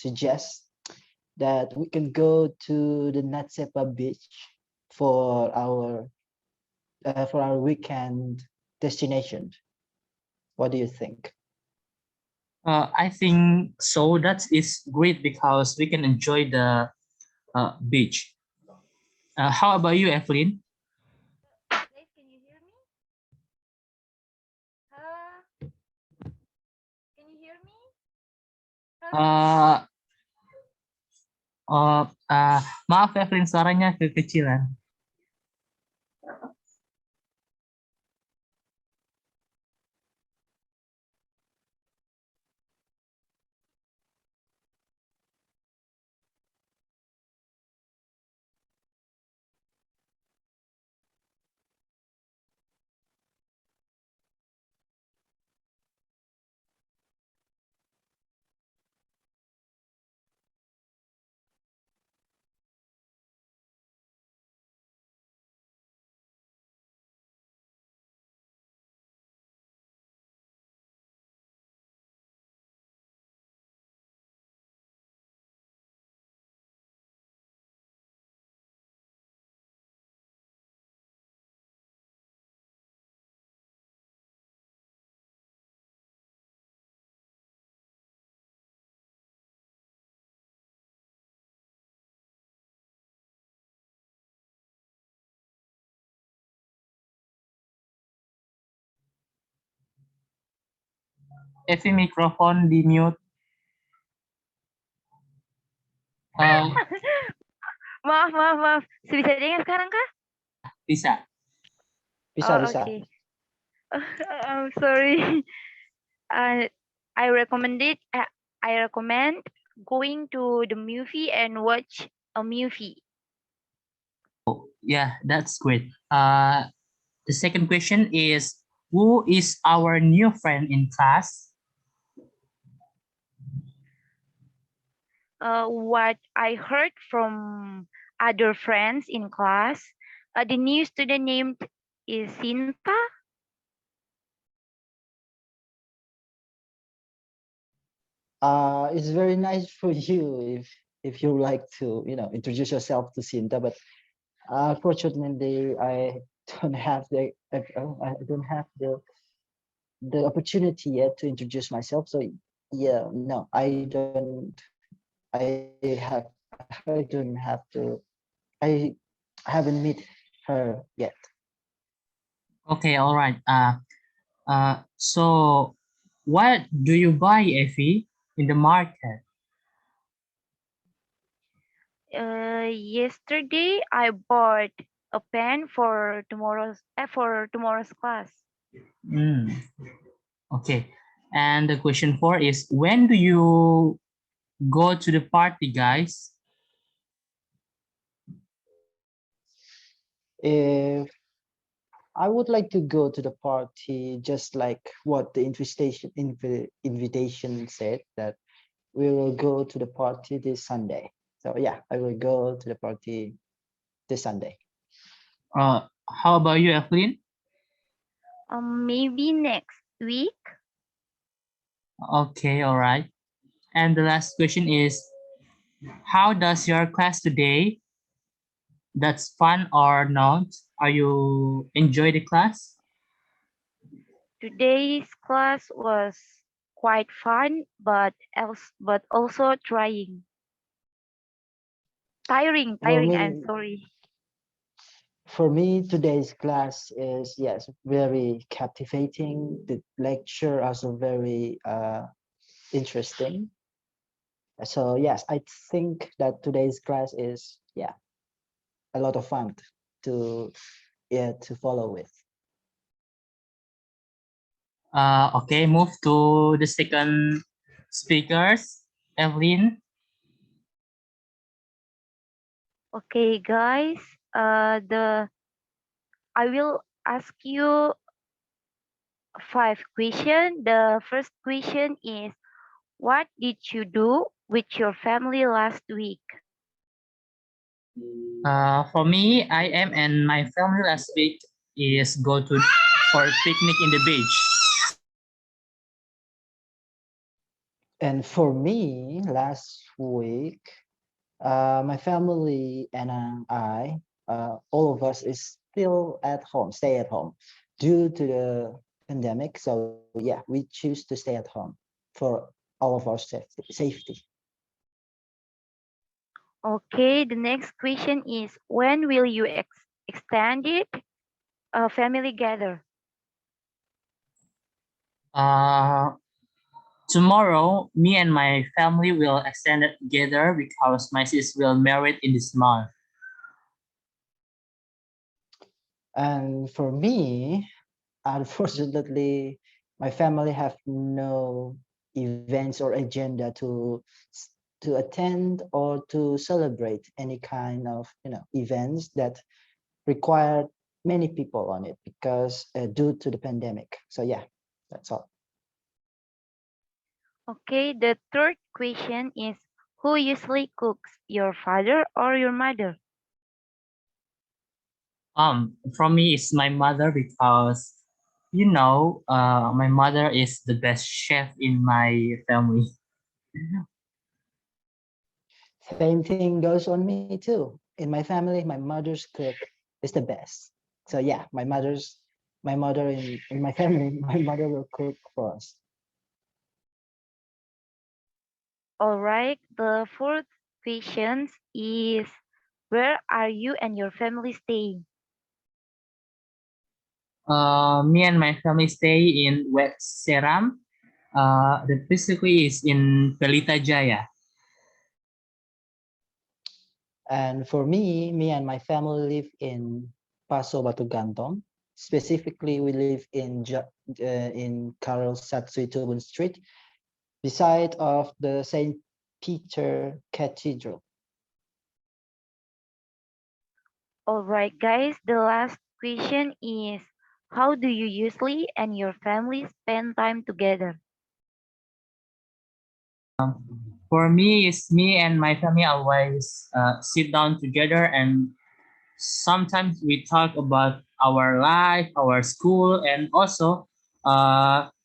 suggest that we can go to the Natsepa beach for our weekend destination. What do you think? I think so. That is great because we can enjoy the beach. How about you, Evelyn? Guys, can you hear me? Can you hear me? Uh, Maaf Evelyn, suaranya kekecilan. Evi mikrofon di mute. Maaf. Bisa dengar sekarang kah? Bisa. Bisa, Oh, bisa. okay. I'm sorry. I recommend going to the movie and watch a movie. Yeah, that's great. The second question is, who is our new friend in class? What I heard from other friends in class, the new student named is Sinta. It's very nice for you if you like to, introduce yourself to Sinta, but unfortunately, I don't have the opportunity yet to introduce myself. So yeah, no, I don't have to. I haven't met her yet. Okay, all right. So what do you buy, Effie, in the market? Yesterday I bought a pen for tomorrow's class. Okay. And the question 4 is, when do you go to the party, guys? If I would like to go to the party, just like what the invitation said, that we will go to the party this Sunday. So yeah, I will go to the party this Sunday. How about you, Evelyn? Maybe next week. Okay, all right. And the last question is, how does your class today? That's fun or not? Are you enjoy the class? Today's class was quite fun, but also tiring. For I'm me, sorry. today's class is, yes, very captivating. The lecture also very interesting. So yes, I think that today's class is, yeah, a lot of fun to follow with. Okay, move to the second speakers, Evelyn. Okay, guys. I will ask you 5 questions. The first question is, what did you do with your family last week? For me, I am and my family last week is go to for a picnic in the beach. And for me, last week, my family and I, all of us is still at home, stay at home due to the pandemic. So yeah, we choose to stay at home for all of our safety. Okay, the next question is when will you extend it? Family gather. Uh, Tomorrow, me and my family will extend it together because my sis will marry in this month. And for me, unfortunately, my family have no events or agenda to attend or to celebrate any kind of events that require many people on it because due to the pandemic. So yeah, that's all. Okay, the third question is who usually cooks, your father or your mother? From me, it's my mother because, my mother is the best chef in my family. Same thing goes on me too. In my family, my mother's cook is the best. So yeah, my mother in my family, my mother will cook for us. All right, the fourth question is where are you and your family staying? Me and my family stay in West Seram. The basically is in Pelita Jaya. And for me and my family live in Paso Batu Gantong. Specifically, we live in Carol Satsui Tubun Street, beside of the Saint Peter Cathedral. All right, guys, the last question is how do you usually and your family spend time together? For me, it's me and my family always sit down together, and sometimes we talk about our life, our school, and also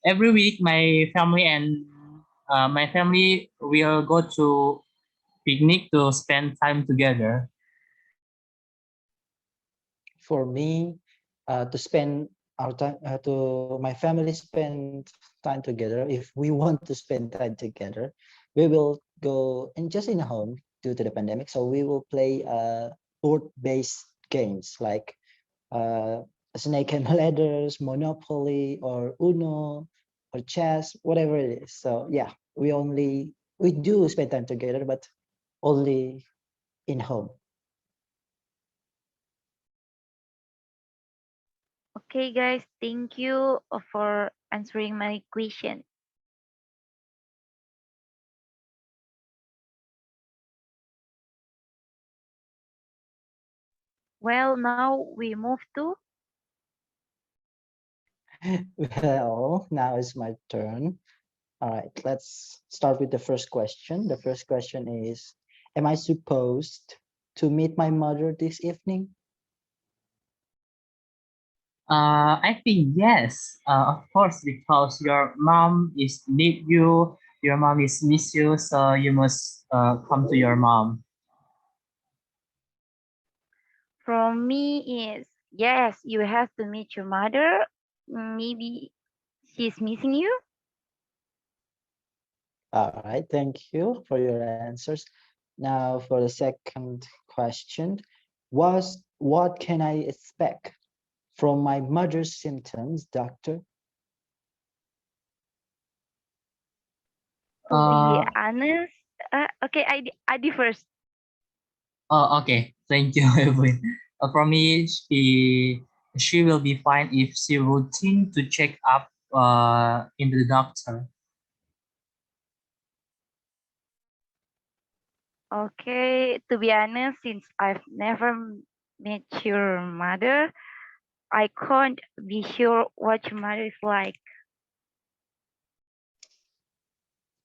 every week my family will go to picnic to spend time together. For me, to spend our time to my family spend time together. If we want to spend time together, we will go and just in a home due to the pandemic. So we will play board-based games like uh, snake and ladders, Monopoly, or Uno, or chess, whatever it is. So yeah, we do spend time together, but only in home. Okay, guys, thank you for answering my question. Well, now we move to Well, now is my turn. All right, let's start with the first question. The first question is, am I supposed to meet my mother this evening? I think yes, of course, because your mom is need you, your mom is miss you, so you must come to your mom. from me is yes, you have to meet your mother. Maybe she's missing you. All right, thank you for your answers. Now for the second question, what can I expect from my mother's symptoms, doctor? To be Uh, honest, okay, Adi first. oh, okay. Thank you, Evelyn. For me, she will be fine if she routine to check up in the doctor. Okay, to be honest, since I've never met your mother, I can't be sure what your mother is like.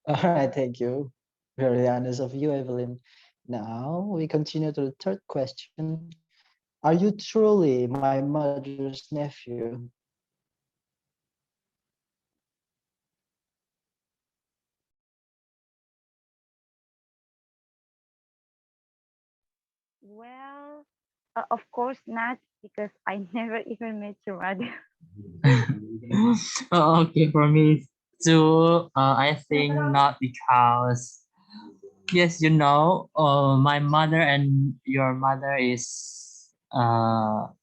All right, thank you. Very honest of you, Evelyn. Now we continue to the third question. Are you truly my mother's nephew? Well, of course not, because I never even met your mother. Oh, okay, for me too, I think not because, yes, my mother and your mother is not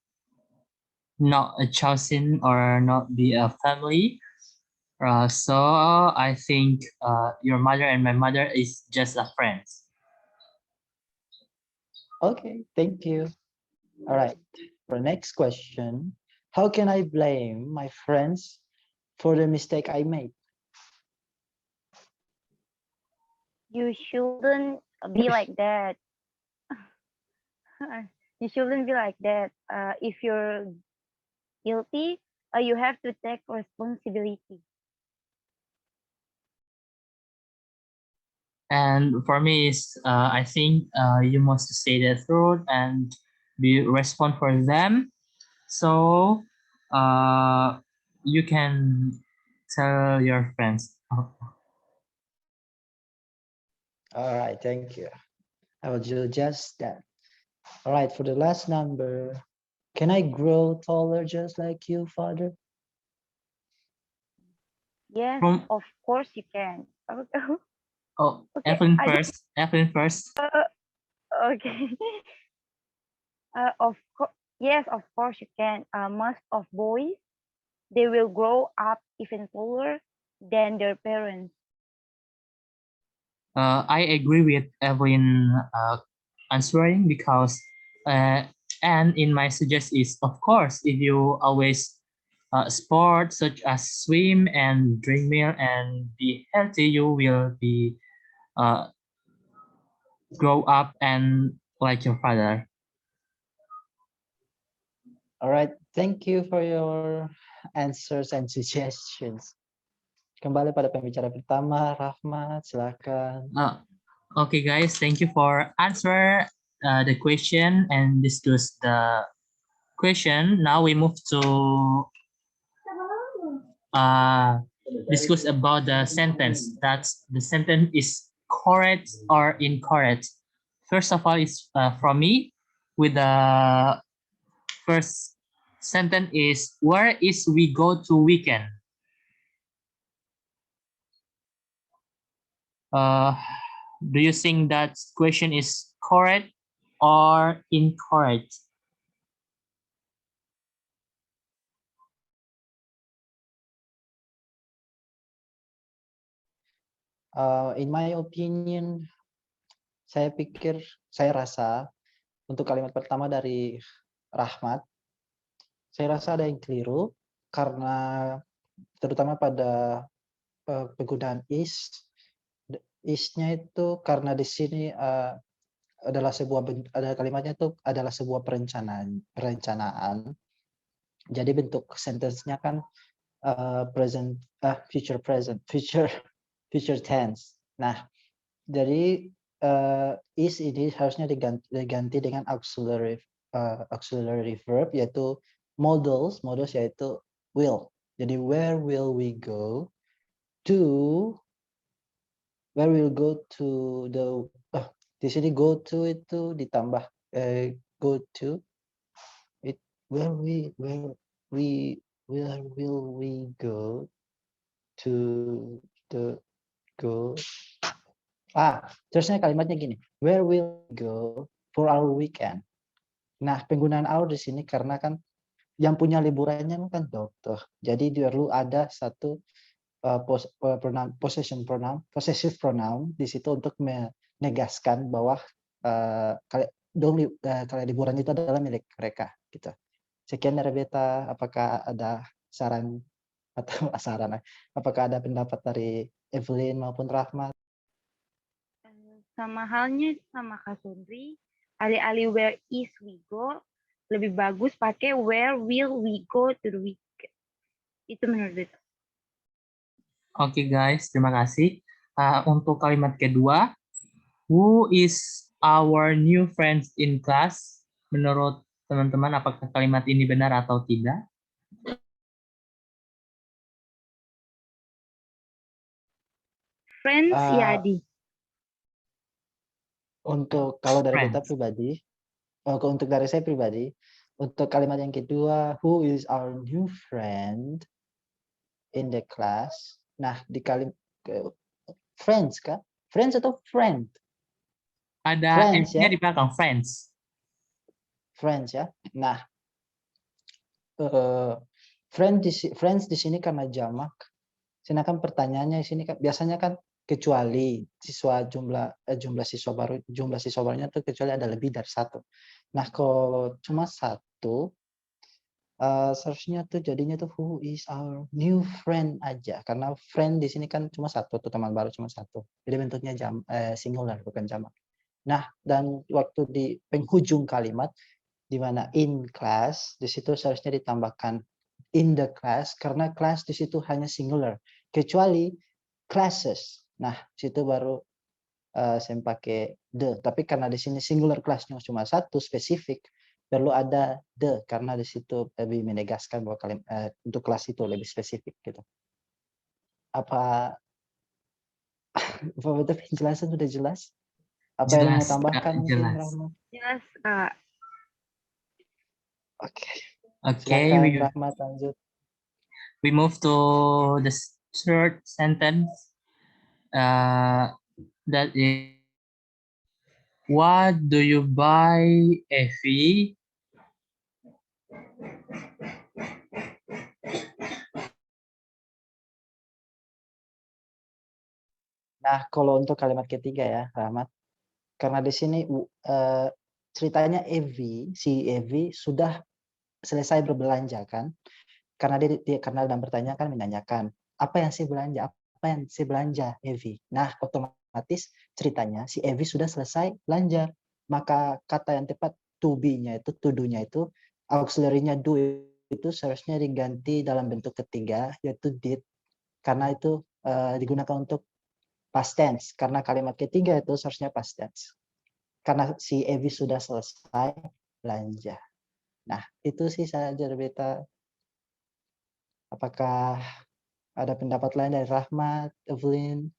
a chosen or not be a family. So I think your mother and my mother is just a friends. Okay, thank you. All right. For next question, how can I blame my friends for the mistake I made? You shouldn't be like that. You shouldn't be like that. If you're guilty, you have to take responsibility. And for me, I think you must say the truth and be respond for them. So uh, you can tell your friends. All right, thank you. I will do just that. All right, for the last number, can I grow taller just like you, Father? Yes, From of course you can. oh, Okay, Evelyn I don't. first. Evelyn first. Okay. Of course, yes, of course you can. Most of boys, they will grow up even taller than their parents. I agree with Evelyn answering because uh, and in my suggest is of course if you always sport such as swim and drink milk and be healthy, you will be uh, grow up and like your father. All right, thank you for your answers and suggestions. Kembali pada pembicara pertama, Rahmat, silakan. Okay, guys, thank you for answer the question and discuss the question. Now we move to uh, discuss about the sentence. That's the sentence is correct or incorrect. First of all, it's from me with the first sentence is where is we go to weekend? Uh, do you think that question is correct or incorrect? In my opinion, saya rasa untuk kalimat pertama dari Rahmat, saya rasa ada yang keliru karena terutama pada penggunaan is-nya itu karena di sini adalah ada kalimatnya itu adalah sebuah perencanaan. Jadi bentuk sentence-nya kan future tense. Nah, jadi is ini harusnya diganti dengan auxiliary verb yaitu modals yaitu will. Jadi where will we go to the di sini go to itu ditambah go to it where will we go to the go terusnya kalimatnya gini, where will we go for our weekend. Nah, penggunaan our di sini karena kan yang punya liburannya kan dokter. Jadi perlu ada satu possessive pronoun di situ untuk menegaskan bahwa kalau liburan itu adalah milik mereka gitu. Sekian dari Beta, apakah ada saran atau saran? Apakah ada pendapat dari Evelyn maupun Rahmat? Sama halnya sama Kak Sundri, alih-alih where is we go, lebih bagus pakai where will we go to the weekend. Itu menurut Beta. Oke guys, terima kasih. Untuk kalimat kedua, who is our new friends in class? Menurut teman-teman, apakah kalimat ini benar atau tidak? Friends ya Adi. Untuk kalau dari Beta Friends. pribadi, untuk dari saya pribadi, untuk kalimat yang kedua, who is our new friend in the class? Nah, di friends kah? Friends atau friend? Ada Friends S-nya ya, di belakang, friends. friends ya. Nah, friends di sini karena jamak. Sedangkan pertanyaannya di sini kan biasanya kan kecuali jumlah siswa barunya tuh kecuali ada lebih dari satu. Nah, kalau cuma satu, seharusnya tuh jadinya tuh who is our new friend aja, karena friend di sini kan cuma satu tuh, teman baru cuma satu. Jadi bentuknya singular bukan jamak. Nah, dan waktu di penghujung kalimat di mana in class, di situ seharusnya ditambahkan in the class karena class di situ hanya singular, kecuali classes. Nah, situ baru saya pakai the. Tapi karena di sini singular classnya cuma satu spesifik, perlu ada the karena di situ lebih menegaskan bahwa untuk kelas itu lebih spesifik gitu. Apa betul penjelasan sudah jelas? Apa yang mau Jelas, Kak, tambahkan mungkin jelas. Rahmat? Jelas, Kak. Oke, Okay, silakan Rahmat lanjut. we move to the third sentence. That is, what do you buy, Effie? Nah, kalau untuk kalimat ketiga ya, Rahmat, karena di sini ceritanya si Evi sudah selesai berbelanja kan, karena karena dalam pertanyaan kan menanyakan apa yang saya belanja, apa yang saya belanja Evi. Nah, otomatis ceritanya si Evi sudah selesai belanja, maka kata yang tepat to be-nya itu, to do-nya itu, auxiliary-nya do itu seharusnya diganti dalam bentuk ketiga yaitu did, karena itu digunakan untuk past tense, karena kalimat ketiga itu seharusnya past tense. Karena si Evi sudah selesai belanja. Nah, itu sih saja Beta. Apakah ada pendapat lain dari Rahmat, Evelyn?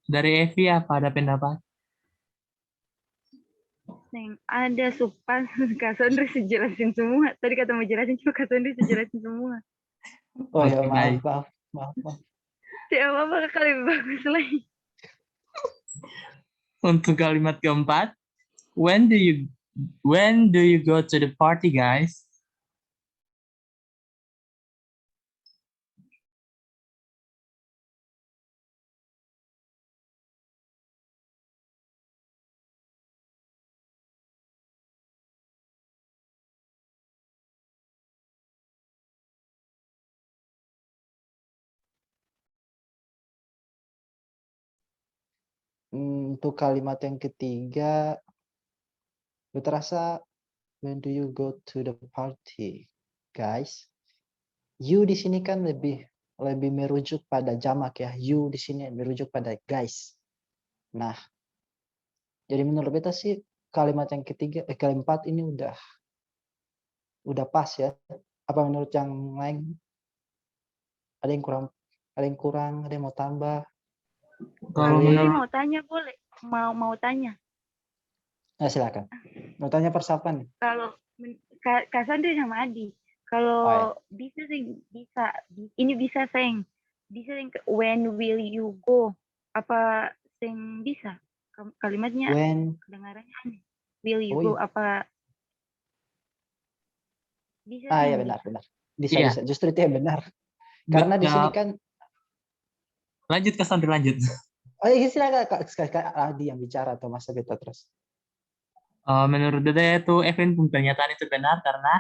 Dari Effie apa ada pendapat? Neng, ada supan Kak Sondri sejelasin semua. Tadi kata mau jelasin, cuma Kak Sondri sejelasin semua. Oh ya, Oke, baik. maaf. Tidak apa-apa, Kak, lebih bagus lagi. Untuk kalimat keempat, when do you go to the party, guys? Untuk kalimat yang ketiga, terasa when do you go to the party, guys? You di sini kan lebih merujuk pada jamak ya. You di sini merujuk pada guys. Nah, jadi menurut beta sih kalimat yang keempat ini udah pas ya. Apa menurut yang lain? Ada yang kurang, ada yang mau tambah? Kalau Aku sih Evelyn? menurut mau tanya, boleh? Mau tanya. Silakan. Mau tanya persiapan nih. Kalau Kak Sondri sama Adi, Oh ya. kalau bisa sih bisa. Ini bisa seng. Bisa seng. When will you go? Apa seng bisa? Kalimatnya When, kedengarannya aneh. Will you oh go? iya. Apa bisa Ya seng benar. bisa? Bisa. iya, Justru itu yang benar. Karena di sini kan, lanjut ke Sandra, lanjut. oh iya silakan Kak Adi yang bicara atau masa beta terus. Menurut Dede itu Evelyn pernyataan itu benar karena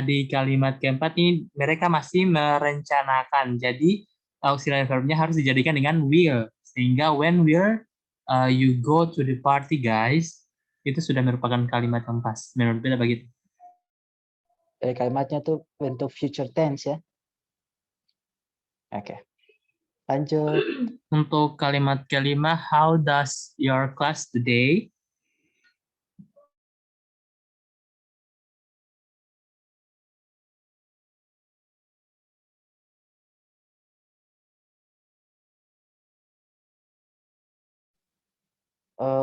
di kalimat keempat ini mereka masih merencanakan. Jadi auxiliary verbnya harus dijadikan dengan will. Sehingga when will you go to the party, guys, itu sudah merupakan kalimat yang pas. Menurut Beda begitu. Jadi kalimatnya tuh bentuk future tense ya. Oke. Lanjut. Untuk kalimat kelima, how does your class today?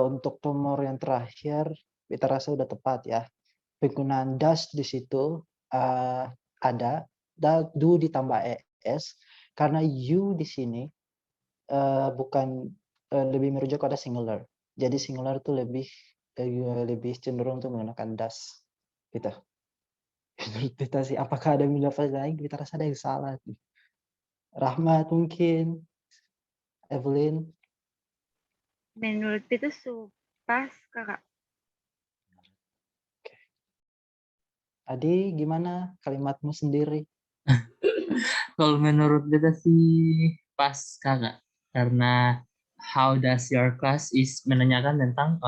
Untuk nomor yang terakhir, kita rasa udah tepat ya. Penggunaan does di situ ada, do ditambah es, karena you di sini bukan lebih merujuk pada singular. Jadi singular itu lebih cenderung untuk menggunakan does gitu. Menurut kita sih, apakah ada pendapat lain? Kita rasa ada yang salah. Rahmat mungkin, Evelyn. Menurut itu pas kakak. Adi, gimana kalimatmu sendiri? Kalau menurut beta sih pas kakak, karena how does your class is menanyakan tentang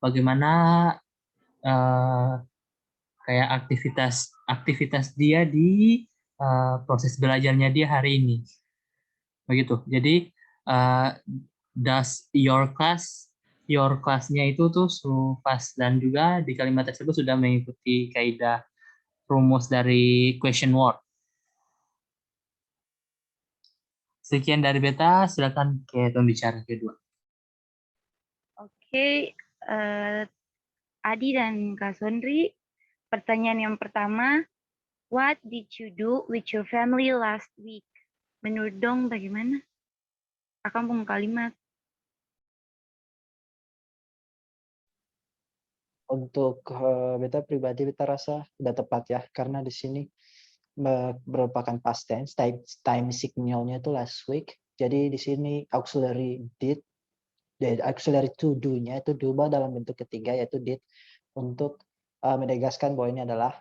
bagaimana kayak aktivitas dia di proses belajarnya dia hari ini, begitu. Jadi does your classnya itu tuh pas, dan juga di kalimat tersebut sudah mengikuti kaidah rumus dari question word. Sekian dari beta, silakan ke pembicara kedua. Oke, Adi dan Kak Sondri, pertanyaan yang pertama, what did you do with your family last week? Menurut dong bagaimana? Akan pun kalimat. Untuk beta pribadi, beta rasa udah tepat ya, karena di sini merupakan past tense, time signalnya itu last week. Jadi di sini auxiliary did, auxiliary to do-nya itu diubah dalam bentuk ketiga yaitu did untuk menegaskan bahwa ini adalah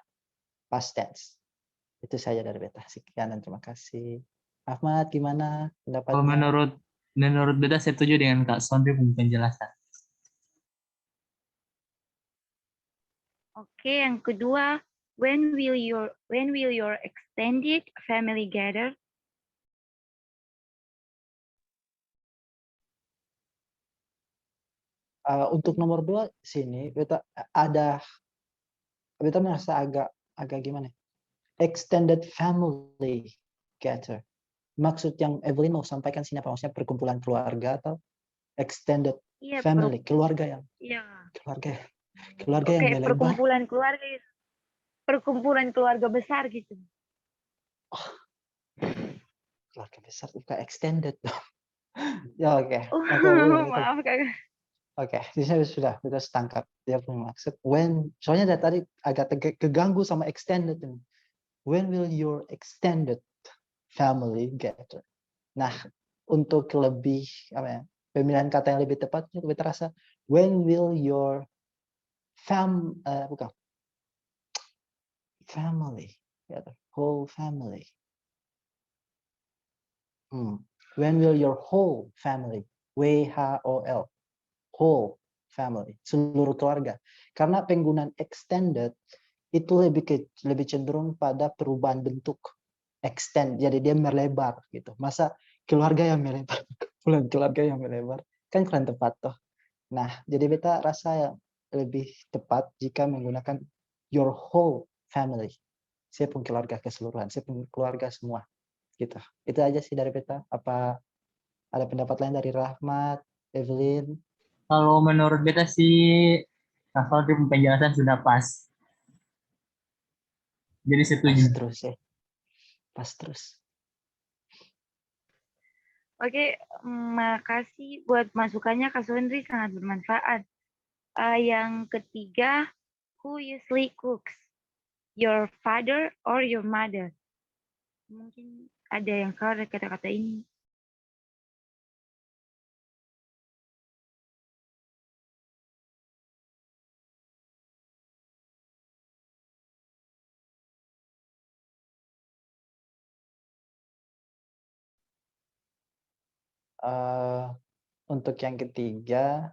past tense. Itu saja dari beta. Sekian dan terima kasih. Ahmad, gimana Kalau pendapatnya? menurut beta, saya setuju dengan Kak Sondri punya penjelasan. Oke, yang kedua, when will your extended family gather? Untuk nomor 2 sini beta merasa agak gimana? Extended family gather. Maksud yang Evelyn mau sampaikan sini apa? Maksudnya perkumpulan keluarga atau extended Iya, family, keluarga yang iya. keluarga yang Oke, melebar. perkumpulan keluarga besar gitu. Keluarga besar bukan extended dong. Ya oke. Oh, maaf kakak. Oke, di sini sudah kita setangkap dia punya maksud. When, soalnya dari tadi agak keganggu sama extended ini. When will your extended family gather? Nah, untuk lebih apa ya, pemilihan kata yang lebih tepat, lebih terasa when will your bukan family gather, whole family. When will your whole family, WHOL, whole family, seluruh keluarga. Karena penggunaan extended itu lebih cenderung pada perubahan bentuk, extend, jadi dia melebar gitu. Masa keluarga yang melebar, bukan keluarga yang melebar, kan kurang tepat toh. Nah, jadi beta rasa yang lebih tepat jika menggunakan your whole family. Saya pun keluarga keseluruhan, saya pun keluarga semua. Gitu. Itu aja sih dari beta. Apa ada pendapat lain dari Rahmat, Evelyn? Kalau menurut beta sih, Kak Sondri punya penjelasan sudah pas. Jadi setuju. Pas terus ya. Pas terus. Oke, makasih buat masukannya Kak Sondri, sangat bermanfaat. Yang ketiga, who usually cooks? Your father or your mother? Mungkin ada yang salah dari kata-kata ini. Untuk yang ketiga,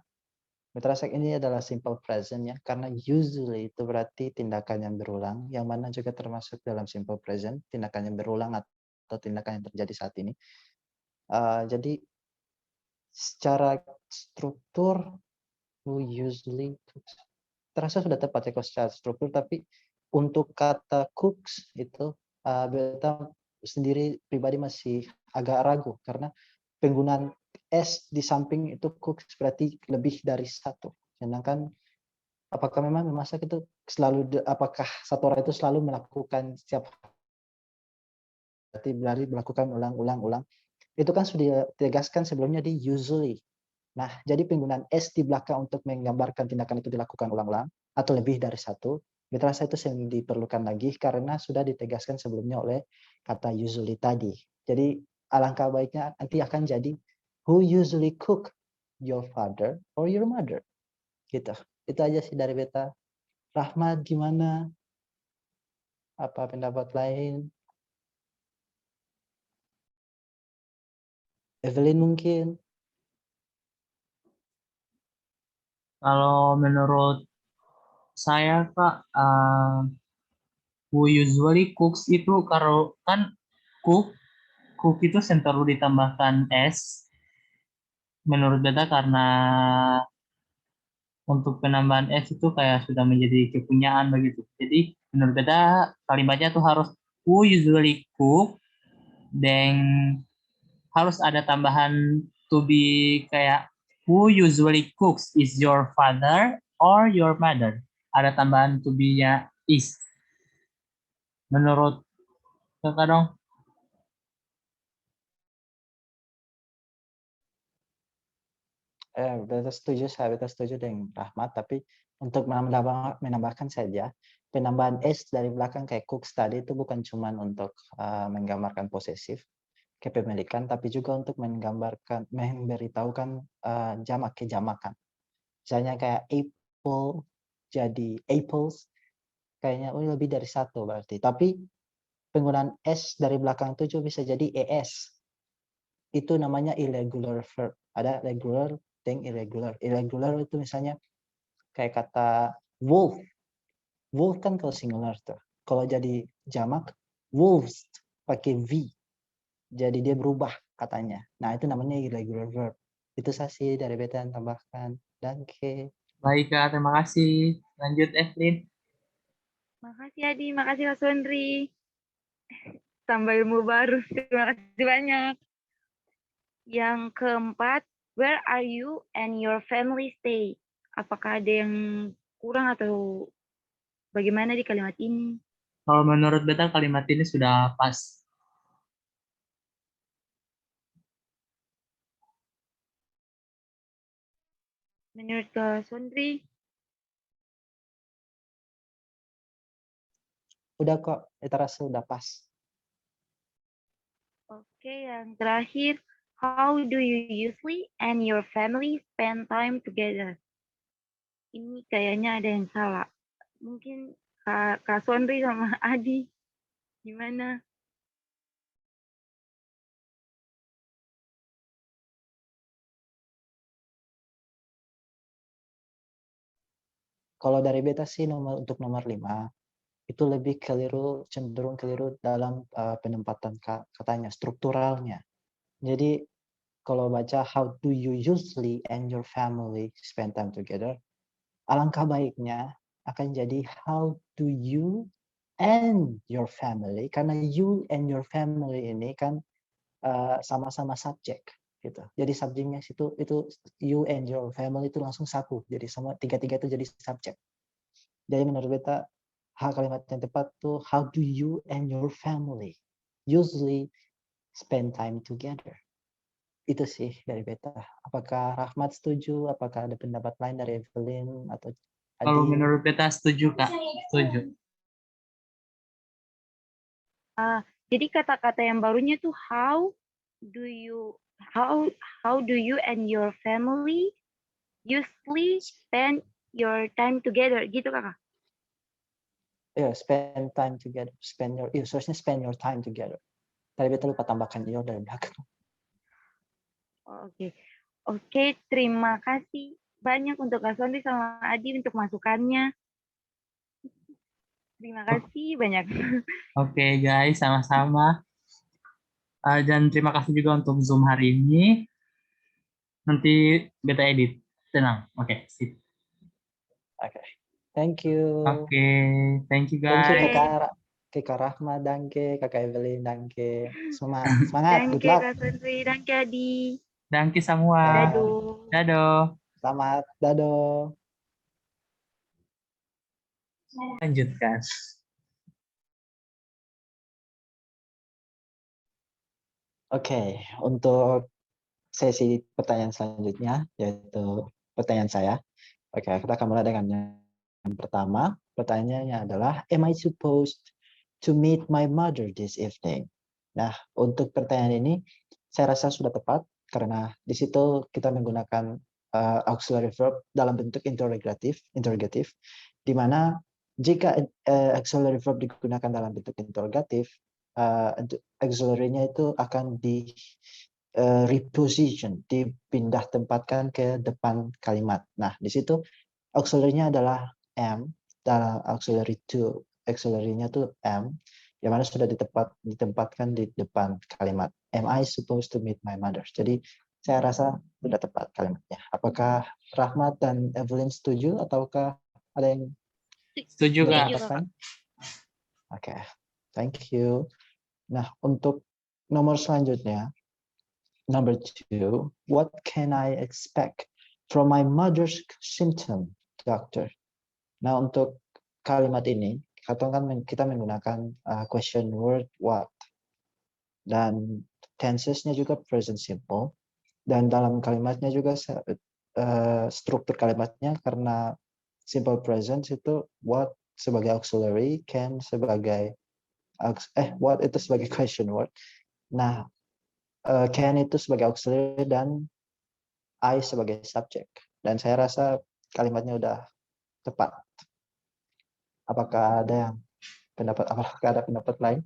terasa ini adalah simple present ya, karena usually itu berarti tindakan yang berulang, yang mana juga termasuk dalam simple present, tindakan yang berulang atau tindakan yang terjadi saat ini. Jadi secara struktur, who usually cooks, terasa sudah tepat ya kalau secara struktur, tapi untuk kata cooks itu beta sendiri pribadi masih agak ragu karena penggunaan s di samping itu cooks berarti lebih dari satu, sedangkan Apakah memang memasak itu selalu, apakah satu orang itu selalu melakukan setiap berarti melakukan ulang. Itu kan sudah ditegaskan sebelumnya di usually. Nah, jadi penggunaan s di belakang untuk menggambarkan tindakan itu dilakukan ulang-ulang atau lebih dari satu, kita rasa itu yang diperlukan lagi karena sudah ditegaskan sebelumnya oleh kata usually tadi. Jadi alangkah baiknya nanti akan jadi who usually cook, your father or your mother. Gitu. Itu aja sih dari beta. Rahmat gimana? Apa pendapat lain? Evelyn mungkin? Kalau menurut saya Kak, who usually cooks itu kalau kan cook itu selalu ditambahkan s. Menurut beta karena untuk penambahan s itu kayak sudah menjadi kepunyaan begitu. Jadi menurut beta kalimatnya tuh harus who usually cook, dan harus ada tambahan to be kayak who usually cooks, is your father or your mother. Ada tambahan to be-nya is. Menurut kakak dong. Beta setuju dengan Rahmat, tapi untuk menambahkan saja, penambahan s dari belakang kayak cooks tadi itu bukan cuma untuk menggambarkan posesif, kepemilikan, tapi juga untuk memberitahukan jamak kejamakan. Misalnya kayak apple jadi apples, kayaknya lebih dari satu berarti. Tapi penggunaan s dari belakang itu juga bisa jadi es. Itu namanya irregular verb. Ada regular dan irregular. Irregular itu misalnya kayak kata wolf. Wolf kan kalau singular tuh. Kalau jadi jamak, wolves pakai V. Jadi dia berubah katanya. Nah, itu namanya irregular verb. Itu sih dari beta yang tambahkan. Danke. Baik Kak, terima kasih. Lanjut Evelyn. Makasih Adi, makasih Kak Sondri. Tambah ilmu baru. Terima kasih banyak. Yang keempat, where are you and your family stay? Apakah ada yang kurang atau bagaimana di kalimat ini? Kalau menurut beta kalimat ini sudah pas. Menurut Kak Sondri, Udah kok, kita rasa udah pas. oke, yang terakhir, how do you usually and your family spend time together? Ini kayaknya ada yang salah. Mungkin Kak Sondri sama Adi, gimana? Kalau dari beta sih untuk nomor 5, itu lebih cenderung keliru dalam penempatan katanya, strukturalnya. Jadi kalau baca how do you usually and your family spend time together, alangkah baiknya akan jadi how do you and your family, karena you and your family ini kan sama-sama subjek gitu. Jadi subjeknya itu you and your family itu langsung satu. Jadi semua tiga-tiga itu jadi subjek. Jadi menurut beta kalimat yang tepat tuh how do you and your family usually spend time together. Itu sih dari beta. Apakah Rahmat setuju? Apakah ada pendapat lain dari Evelyn atau Kalau Adi? menurut beta setuju Kak, setuju. Jadi kata-kata yang barunya tuh do you how do you and your family usually spend your time together gitu kakak? Yeah, spend time together. Seharusnya spend your time together. Tadi beta lupa tambahkan your dari belakang. Oke, oke, terima kasih banyak untuk Kak Sondri sama Adi untuk masukannya. Terima kasih banyak. Oke guys, sama-sama. Dan terima kasih juga untuk Zoom hari ini. Nanti beta edit. Tenang. Oke, sip. Oke. Thank you. Oke, thank you Thank you guys. Kakak Rahmat, danke, Kakak Evelyn, danke. Semangat, good Danke luck. Kak Sondri, danke Adi. Danke semua. Ya, Dadah. Dadah. selamat, dadah. Lanjutkan. Oke, untuk sesi pertanyaan selanjutnya, yaitu pertanyaan saya. Oke, kita akan mulai dengan yang pertama. Pertanyaannya adalah, am I supposed to meet my mother this evening? Nah, untuk pertanyaan ini, saya rasa sudah tepat, karena di situ kita menggunakan auxiliary verb dalam bentuk interrogatif, di mana jika auxiliary verb digunakan dalam bentuk interrogatif, auxiliary-nya itu akan di reposition, dipindah tempatkan ke depan kalimat. Nah, di situ auxiliary-nya adalah am, dalam auxiliary to, auxiliary-nya itu am, yang mana sudah ditempatkan di depan kalimat. Am I supposed to meet my mother? Jadi, saya rasa sudah tepat kalimatnya. Apakah Rahmat dan Evelyn setuju, ataukah ada yang Setuju, Kak. menambahkan? Oke, thank you. Nah, untuk nomor selanjutnya, number 2, what can I expect from my mother's symptom, doctor? Nah, untuk kalimat ini, kita menggunakan question word what. Dan tensesnya juga present simple. Dan dalam kalimatnya juga struktur kalimatnya, karena simple present itu what sebagai auxiliary, can sebagai what itu sebagai question word. Nah, can itu sebagai auxiliary dan I sebagai subject. Dan saya rasa kalimatnya udah tepat. Apakah ada pendapat lain?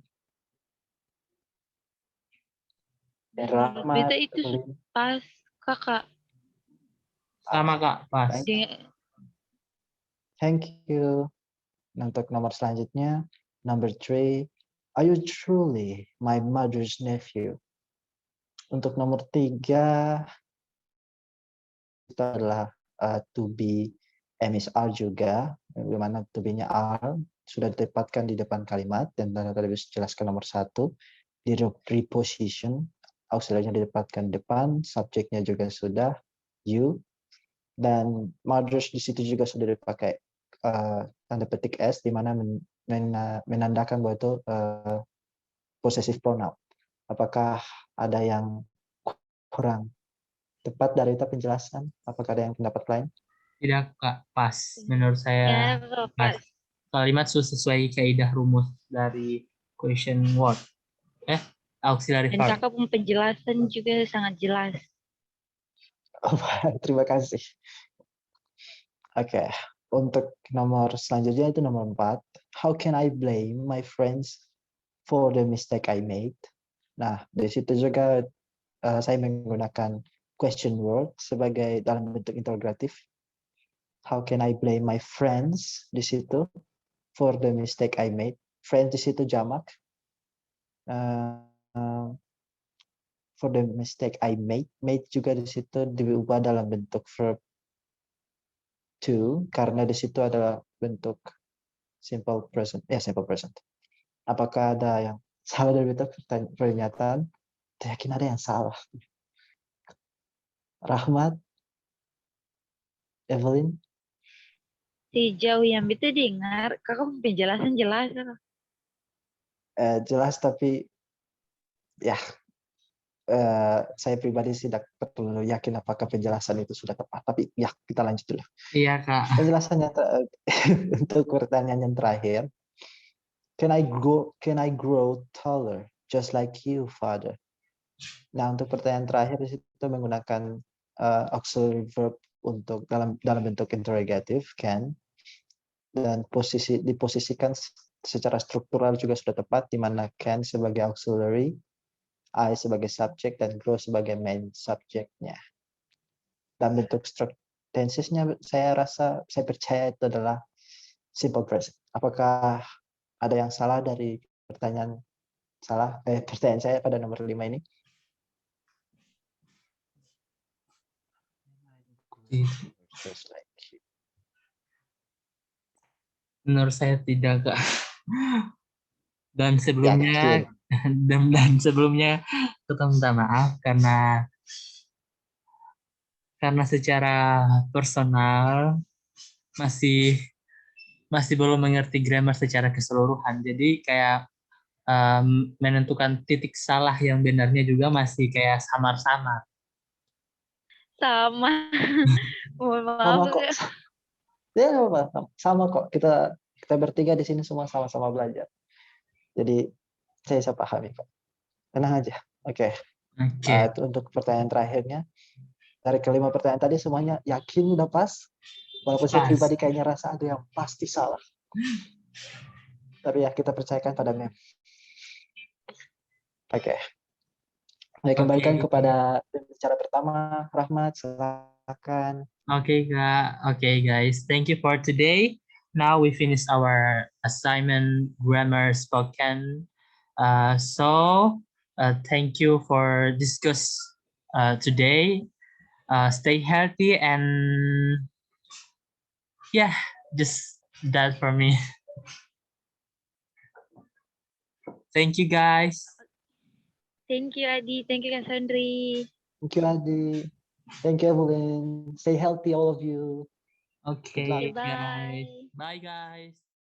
Beta itu pas kakak. Sama, Kak. Pas. Thank you. Untuk nomor selanjutnya, number 3, are you truly my mother's nephew? Untuk nomor 3, itu adalah to be MSR juga, di mana to be-nya are sudah ditempatkan di depan kalimat, dan tadi bisa jelaskan nomor 1, di reposition, auxiliary-nya ditempatkan depan, subjeknya juga sudah you, dan mothers di situ juga sudah dipakai tanda petik s, di mana menandakan bahwa itu possessive pronoun. Apakah ada yang kurang tepat dari itu penjelasan? Apakah ada yang pendapat lain? Tidak, Kak. Pas. Menurut saya Ya, pas. Kalimat sesuai kaidah rumus dari question word. Auxiliary Dan verb. kakak pun penjelasan juga sangat jelas. Oh, terima kasih. Oke, untuk nomor selanjutnya itu nomor 4. How can I blame my friends for the mistake I made? Nah, di situ juga saya menggunakan question word sebagai dalam bentuk interrogatif. How can I blame my friends di situ for the mistake I made? Friends di situ jamak. For the mistake I made juga di situ diubah dalam bentuk verb to, karena di situ adalah bentuk simple present. Simple present. Apakah ada yang salah dari bentuk pernyataan? Saya yakin ada yang salah. Rahmat, Evelyn? Sejauh yang beta dengar, kakak pun penjelasan jelas. Jelas, tapi ya saya pribadi tidak terlalu yakin apakah penjelasan itu sudah tepat. Tapi ya, kita lanjut dulu. Iya, Kak. Penjelasannya untuk pertanyaan yang terakhir. Can I grow taller just like you, Father? Nah, untuk pertanyaan terakhir di situ menggunakan auxiliary verb untuk dalam bentuk interrogative, can, dan diposisikan secara struktural juga sudah tepat, di mana can sebagai auxiliary, I sebagai subject, dan grow sebagai main subjeknya. Dan bentuk tensesnya saya percaya itu adalah simple present. Apakah ada yang salah dari pertanyaan saya pada nomor 5 ini? Menurut saya tidak, Kak. Dan sebelumnya Yakin. dan sebelumnya kita minta maaf karena secara personal masih masih belum mengerti grammar secara keseluruhan. Jadi kayak menentukan titik salah yang benarnya juga masih kayak samar-samar. Sama. Mohon maaf Sama kok. Kak. Ya nggak apa-apa. Sama kok. Kita bertiga di sini semua sama-sama belajar. Jadi saya bisa pahami kok. Tenang aja. Oke. Oke. Untuk pertanyaan terakhirnya, dari kelima pertanyaan tadi semuanya yakin udah pas. Walaupun saya Pas. pribadi kayaknya rasa ada yang pasti salah. Tapi ya kita percayakan pada mem. Oke. Saya kembalikan Oke. kepada pembicara pertama, Rahmat. Silakan. Okay, okay, guys. Thank you for today. Now we finish our assignment grammar spoken. Thank you for discuss today. Stay healthy and yeah, just that for me. Thank you, guys. Thank you Adi, thank you Kak Sandri. Thank you, Adi. Thank you, Evelyn. Stay healthy, all of you. Okay, luck. guys. Bye. Bye, guys.